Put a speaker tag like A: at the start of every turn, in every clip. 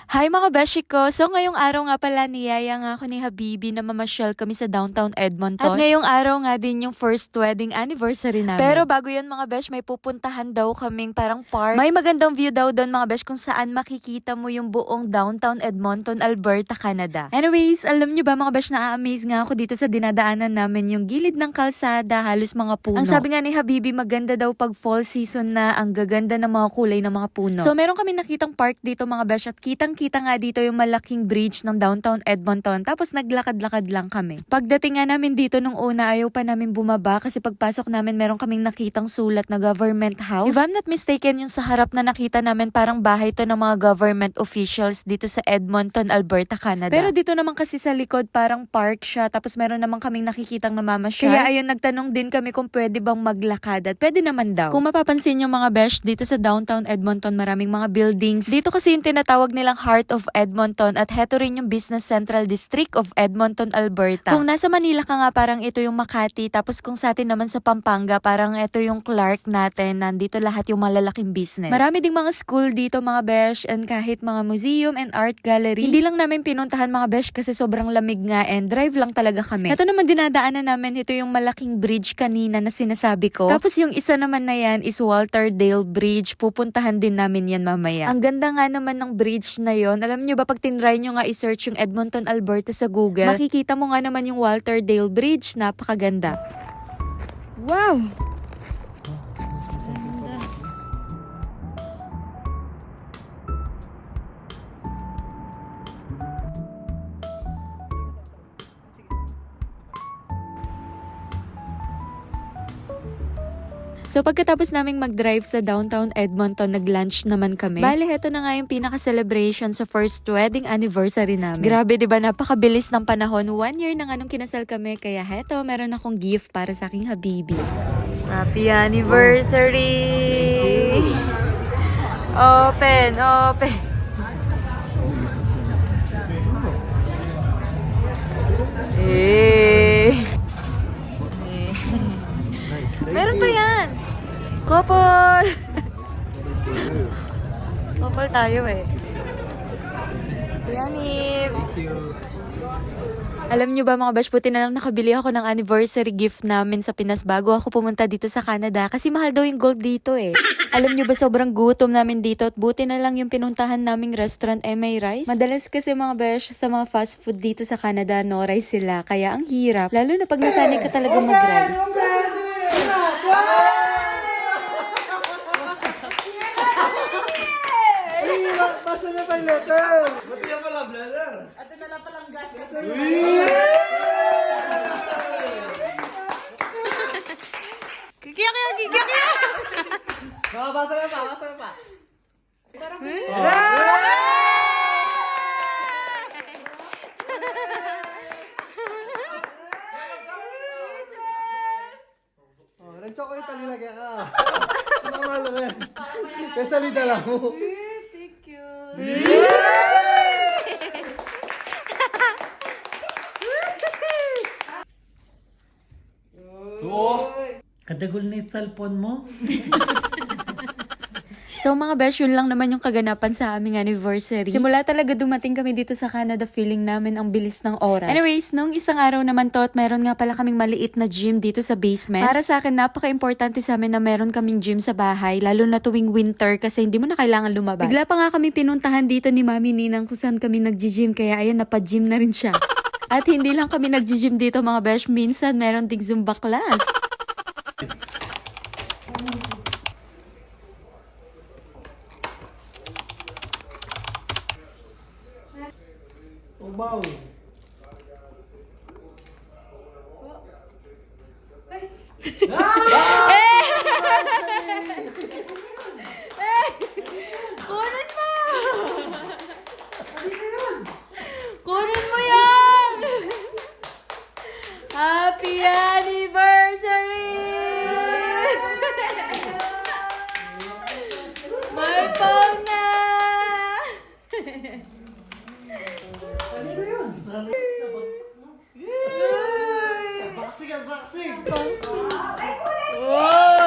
A: Hi mga beshi ko! So ngayong araw nga pala niyaya nga ako ni Habibi na mamasyal kami sa downtown Edmonton. At ngayong araw nga din yung first wedding anniversary namin. Pero bago yun mga besh, may pupuntahan daw kaming parang park. May magandang view daw doon mga besh kung saan makikita mo yung buong downtown Edmonton, Alberta, Canada. Anyways, alam nyo ba mga besh, na-amaze nga ako dito sa dinadaanan namin, yung gilid ng kalsada, halos mga puno. Ang sabi nga ni Habibi, maganda daw pag fall season na, ang gaganda ng mga kulay ng mga puno. So meron kami nakitang park dito mga besh at kitang-kita nga dito yung malaking bridge ng downtown Edmonton. Tapos naglakad-lakad lang kami. Pagdating nga namin dito nung una, ayaw pa namin bumaba kasi pagpasok namin meron kaming nakitang sulat na government house. If I'm not mistaken, yung sa harap na nakita namin parang bahay to ng mga government officials dito sa Edmonton, Alberta, Canada. Pero dito naman kasi sa likod parang park siya. Tapos meron naman kaming nakikitang namamasyal. Kaya ayun, nagtanong din kami kung pwede bang maglakad at pwede naman daw. Kung mapapansin yung mga besh, dito sa downtown Edmonton maraming mga buildings. Dito kasi yung tinatawag nilang Heart of Edmonton at heto rin yung Business Central District of Edmonton, Alberta. Kung nasa Manila ka nga parang ito yung Makati, tapos kung sa atin naman sa Pampanga parang ito yung Clark natin. Nandito lahat yung malalaking business. Marami ding mga school dito mga besh and kahit mga museum and art gallery. Hindi lang namin pinuntahan mga besh kasi sobrang lamig nga and drive lang talaga kami. Ito naman dinadaanan namin, ito yung malaking bridge kanina na sinasabi ko. Tapos yung isa naman na yan is Walter Dale Bridge. Pupuntahan din namin yan mamaya. Ang ganda nga naman ng bridge na yon. Alam nyo ba, pag tinry nyo nga i-search yung Edmonton, Alberta sa Google, makikita mo nga naman yung Walter Dale Bridge. Napakaganda. Wow! So pagkatapos naming mag-drive sa downtown Edmonton, nag-lunch naman kami. Bale, heto na nga yung pinaka-celebration sa first wedding anniversary namin. Grabe, diba? Napakabilis ng panahon. 1 year na nga nung kinasal kami. Kaya heto, meron akong gift para sa aking habibis. Happy anniversary! Open, open! Meron pa yan! Couple! Couple tayo eh. Yanib! Alam nyo ba mga bash, puti na lang nakabili ako ng anniversary gift namin sa Pinas bago ako pumunta dito sa Canada kasi mahal daw yung gold dito eh. Alam nyo ba, sobrang gutom namin dito at buti na lang yung pinuntahan naming restaurant may rice. Madalas kasi mga bash sa mga fast food dito sa Canada, no rice sila. Kaya ang hirap, lalo na pag nasanay ka talaga mag-rice.
B: Basta na pa yung letter!
C: Ba't yan pala, brother?
D: At na lang palang gas. Kikiyak yan, kikiyak yan!
C: Basa na pa, basa na pa.
B: Oh, ng chocolate nilagyan ka. Mamalo rin. Kaya salita lang mo.
C: Kadagol na yung cellphone mo.
A: So mga besh, yun lang naman yung kaganapan sa aming anniversary. Simula talaga dumating kami dito sa Canada, feeling namin ang bilis ng oras. Anyways, nung isang araw naman to at meron nga pala kaming maliit na gym dito sa basement. Para sa akin, napaka-importante sa amin na meron kaming gym sa bahay, lalo na tuwing winter kasi hindi mo na kailangan lumabas. Bigla pa nga kami pinuntahan dito ni Mami Ninang kung saan kami nag-gym, kaya ayan, napa-gym na rin siya. At hindi lang kami nag-gym dito mga besh, minsan meron ding Zumba class.
B: Ubaw.
A: Kunin mo! Kunin mo yan! Happy anniversary! My phone na!
B: Boxing at boxing!
A: Wow!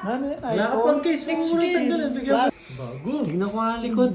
B: Namin iPhone.
C: Wala ka pang case. Huwag mo muna tanggalin. Bigyan mo. Bago. Tingnan ko nga ang likod.